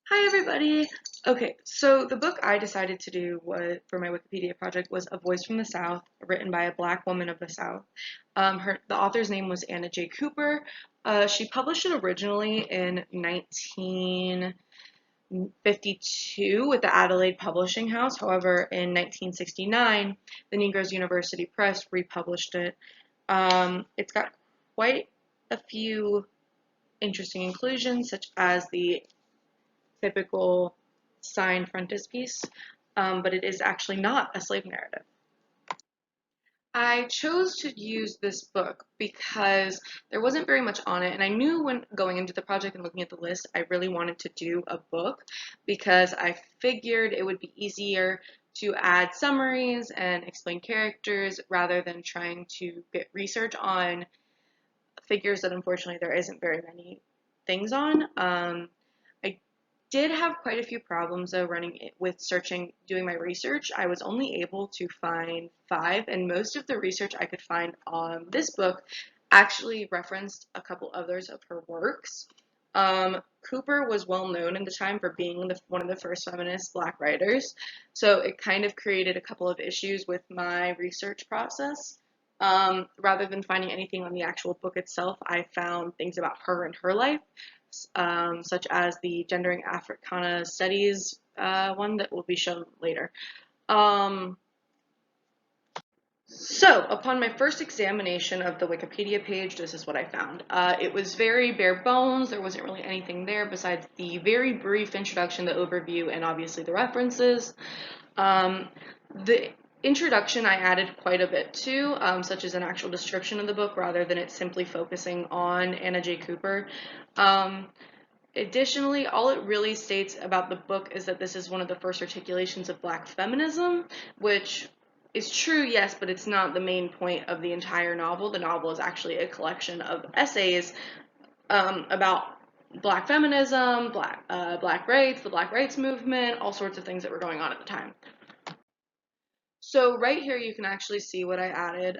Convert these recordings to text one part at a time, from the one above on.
Hi everybody! Okay, so the book I decided to do for my Wikipedia project was A Voice from the South, written by a Black woman of the South. The author's name was Anna J. Cooper. She published it originally in 1952 with the Adelaide Publishing House. However, in 1969, the Negro's University Press republished it. It's got quite a few interesting inclusions, such as the typical signed frontispiece, but it is actually not a slave narrative. I chose to use this book because there wasn't very much on it, and I knew when going into the project and looking at the list, I really wanted to do a book because I figured it would be easier to add summaries and explain characters rather than trying to get research on figures that unfortunately there isn't very many things on. I did have quite a few problems though with doing my research. I was only able to find 5, and most of the research I could find on this book actually referenced a couple others of her works. Cooper was well known in the time for being one of the first feminist Black writers, so it kind of created a couple of issues with my research process. Rather than finding anything on the actual book itself, I found things about her and her life, such as the Gendering Africana Studies one that will be shown later. So, upon my first examination of the Wikipedia page, this is what I found. It was very bare bones. There wasn't really anything there besides the very brief introduction, the overview, and obviously the references. The introduction I added quite a bit to, such as an actual description of the book rather than it simply focusing on Anna J. Cooper. Additionally, all it really states about the book is that this is one of the first articulations of Black feminism, which is true, yes, but it's not the main point of the entire novel. The novel is actually a collection of essays about Black feminism, Black rights, the Black rights movement, all sorts of things that were going on at the time. So right here you can actually see what I added.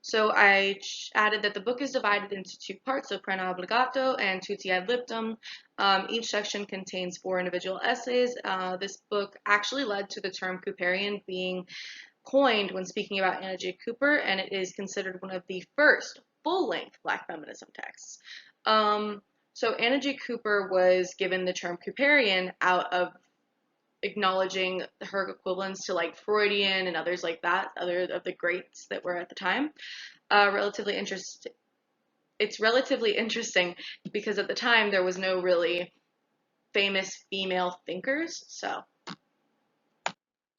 So I added that the book is divided into 2 parts, so prena obligato and tutti ad libitum. Each section contains 4 individual essays. This book actually led to the term Cooperian being coined when speaking about Anna J. Cooper, and it is considered one of the first full-length Black feminism texts. So Anna J. Cooper was given the term Cooperian out of acknowledging her equivalents to like Freudian and others like that, other of the greats that were at the time. It's relatively interesting because at the time there was no really famous female thinkers. So,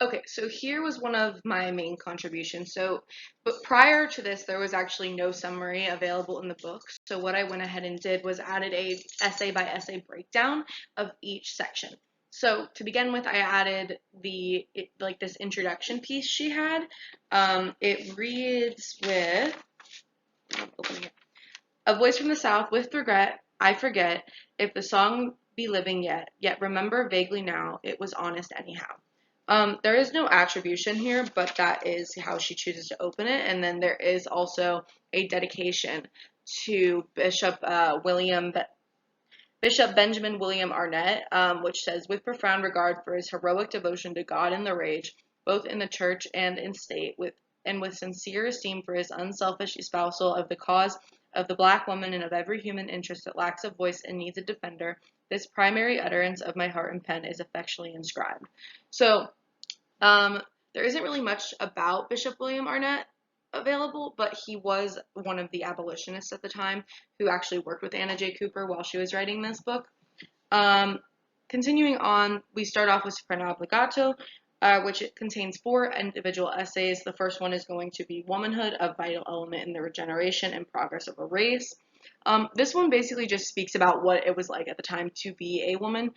okay, so here was one of my main contributions. But prior to this, there was actually no summary available in the book. So what I went ahead and did was added a essay by essay breakdown of each section. So to begin with, I added this introduction piece she had. It reads with, I'm opening it. A voice from the South with regret, I forget if the song be living yet remember vaguely now, it was honest anyhow. There is no attribution here, but that is how she chooses to open it. And then there is also a dedication to Bishop Benjamin William Arnett, which says, with profound regard for his heroic devotion to God in the rage, both in the church and in state, with sincere esteem for his unselfish espousal of the cause of the Black woman and of every human interest that lacks a voice and needs a defender, this primary utterance of my heart and pen is effectually inscribed. So, there isn't really much about Bishop William Arnett available, but he was one of the abolitionists at the time who actually worked with Anna J. Cooper while she was writing this book. Continuing on, we start off with Prena Obligato, which contains 4 individual essays. The first one is going to be Womanhood, a vital element in the regeneration and progress of a race. This one basically just speaks about what it was like at the time to be a woman.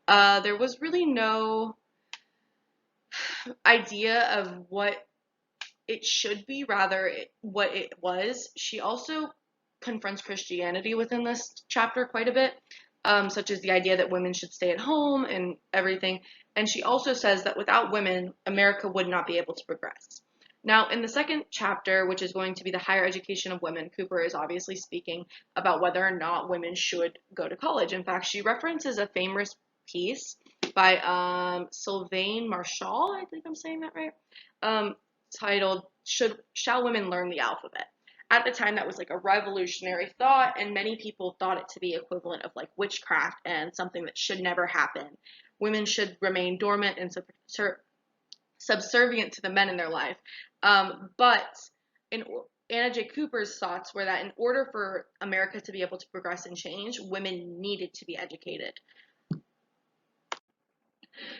There was really no idea of what it should be, rather what it was. She also confronts Christianity within this chapter quite a bit, such as the idea that women should stay at home and everything. And she also says that without women, America would not be able to progress. Now, in the second chapter, which is going to be the higher education of women, Cooper is obviously speaking about whether or not women should go to college. In fact, she references a piece by Sylvain Marshall, I think I'm saying that right, titled Shall Women Learn the Alphabet? At the time, that was like a revolutionary thought, and many people thought it to be equivalent of like witchcraft and something that should never happen. Women should remain dormant and subservient to the men in their life. But in Anna J. Cooper's thoughts were that in order for America to be able to progress and change, women needed to be educated.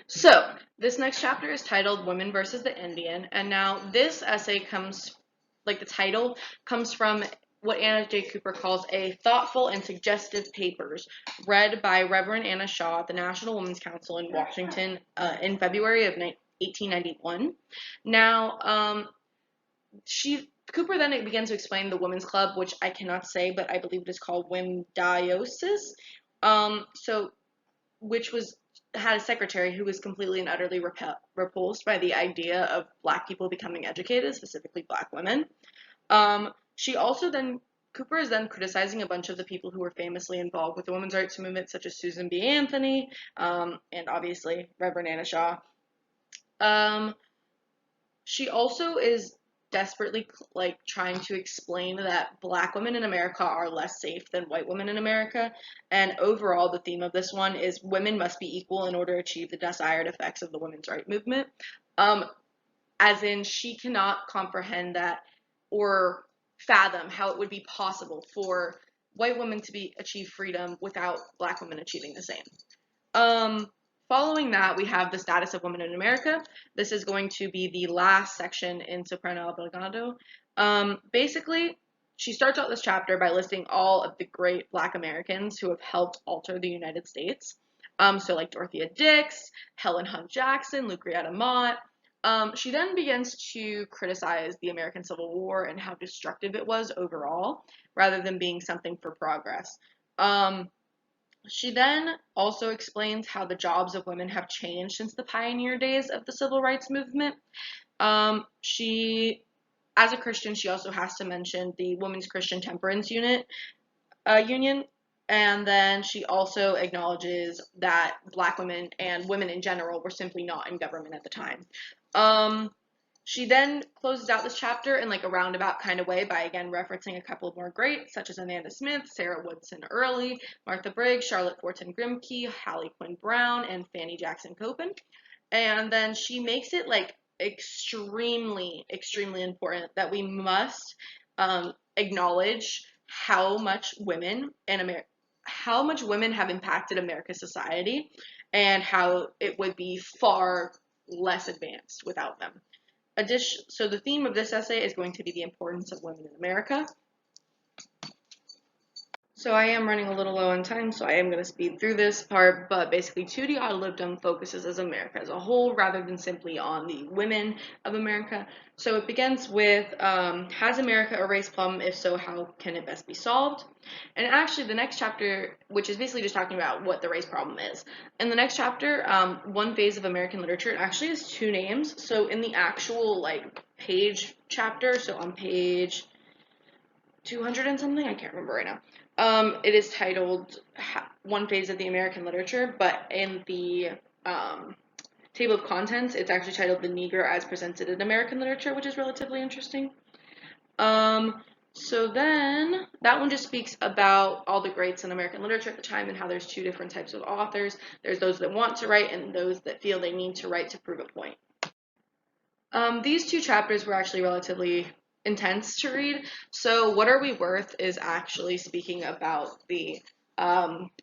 So, this next chapter is titled Women versus the Indian, and now this essay comes, like the title, comes from what Anna J. Cooper calls a thoughtful and suggestive papers read by Reverend Anna Shaw at the National Women's Council in Washington in February of 1891. Now, Cooper then begins to explain the Women's Club, which I cannot say, but I believe it is called Wimdiosis. Which had a secretary who was completely and utterly repulsed by the idea of black people becoming educated, specifically black women. Cooper is then criticizing a bunch of the people who were famously involved with the women's rights movement, such as Susan B. Anthony, and obviously Reverend Anna Shaw. She also is desperately trying to explain that black women in America are less safe than white women in America, and overall the theme of this one is women must be equal in order to achieve the desired effects of the women's right movement. As in, she cannot comprehend that or fathom how it would be possible for white women to achieve freedom without black women achieving the same. Following that, we have the status of women in America. This is going to be the last section in Soprano Obligado. Basically, she starts out this chapter by listing all of the great black Americans who have helped alter the United States. So like Dorothea Dix, Helen Hunt Jackson, Lucretia Mott. She then begins to criticize the American Civil War and how destructive it was overall, rather than being something for progress. She then also explains how the jobs of women have changed since the pioneer days of the civil rights movement. As a Christian, she also has to mention the Women's Christian Temperance Union, and then she also acknowledges that black women and women in general were simply not in government at the time. She then closes out this chapter in like a roundabout kind of way by again referencing a couple of more greats, such as Amanda Smith, Sarah Woodson Early, Martha Briggs, Charlotte Fortin Grimke, Hallie Quinn Brown, and Fanny Jackson Copen. And then she makes it like extremely, extremely important that we must acknowledge how much women have impacted America's society, and how it would be far less advanced without them. So the theme of this essay is going to be the importance of women in America. So I am running a little low on time, so I am going to speed through this part, but basically 2D Ad Libdom focuses as America as a whole rather than simply on the women of America. So it begins with, has America a race problem? If so, how can it best be solved? And actually the next chapter, which is basically just talking about what the race problem is. In the next chapter, one phase of American literature actually has two names. So in the actual page chapter, so on page 200 and something, I can't remember right now. It is titled One Phase of the American Literature, but in the table of contents, it's actually titled The Negro as Presented in American Literature, which is relatively interesting. So then, that one just speaks about all the greats in American literature at the time and how there's two different types of authors. There's those that want to write and those that feel they need to write to prove a point. These two chapters were actually relatively intense to read. So What Are We Worth is actually speaking about the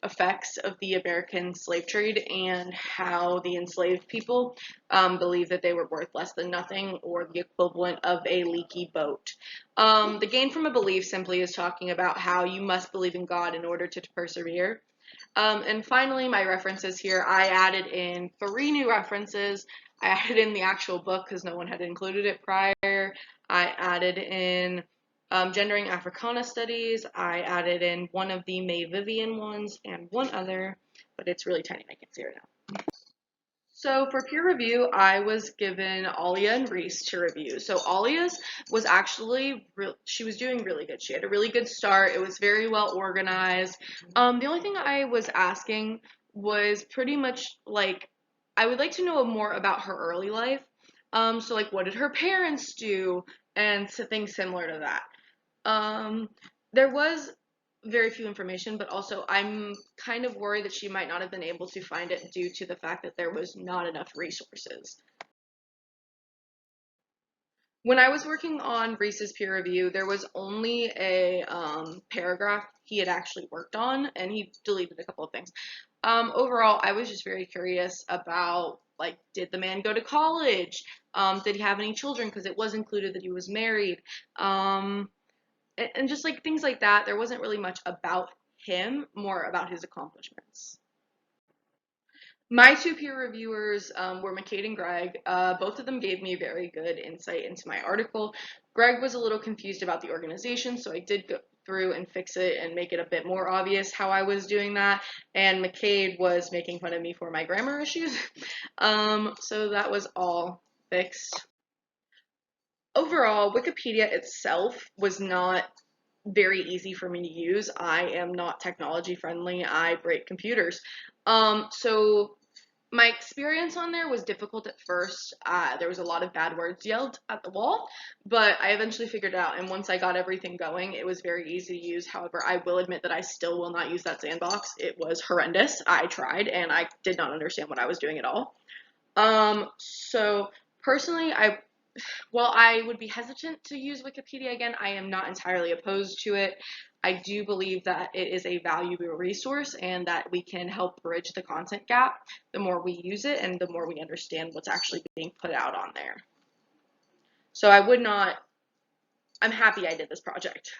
effects of the American slave trade and how the enslaved people believe that they were worth less than nothing, or the equivalent of a leaky boat. The Gain from a Belief simply is talking about how you must believe in God in order to persevere. And finally, my references here, I added in 3 new references. I added in the actual book because no one had included it prior. I added in Gendering Africana Studies. I added in one of the May Vivian ones and one other, but it's really tiny. I can't see it now. So for peer review, I was given Alia and Reese to review. So Alia's was actually, she was doing really good. She had a really good start. It was very well organized. The only thing I was asking was pretty much like, I would like to know more about her early life. So like, what did her parents do, and so things similar to that. Um, there was very few information, but also I'm kind of worried that she might not have been able to find it due to the fact that there was not enough resources. When I was working on Reese's peer review, there was only a paragraph he had actually worked on, and he deleted a couple of things. Overall, I was just very curious about, like, did the man go to college? Did he have any children? Because it was included that he was married. And just like things like that. There wasn't really much about him, more about his accomplishments. My two peer reviewers were McCade and Greg. Both of them gave me very good insight into my article. Greg was a little confused about the organization, so I did go through and fix it and make it a bit more obvious how I was doing that. And McCade was making fun of me for my grammar issues. So that was all fixed. Overall, Wikipedia itself was not very easy for me to use. I am not technology friendly. I break computers. So my experience on there was difficult at first. There was a lot of bad words yelled at the wall, but I eventually figured it out. And once I got everything going, it was very easy to use. However, I will admit that I still will not use that sandbox. It was horrendous. I tried and I did not understand what I was doing at all. So personally, while I would be hesitant to use Wikipedia again, I am not entirely opposed to it. I do believe that it is a valuable resource and that we can help bridge the content gap the more we use it and the more we understand what's actually being put out on there. So I'm happy I did this project.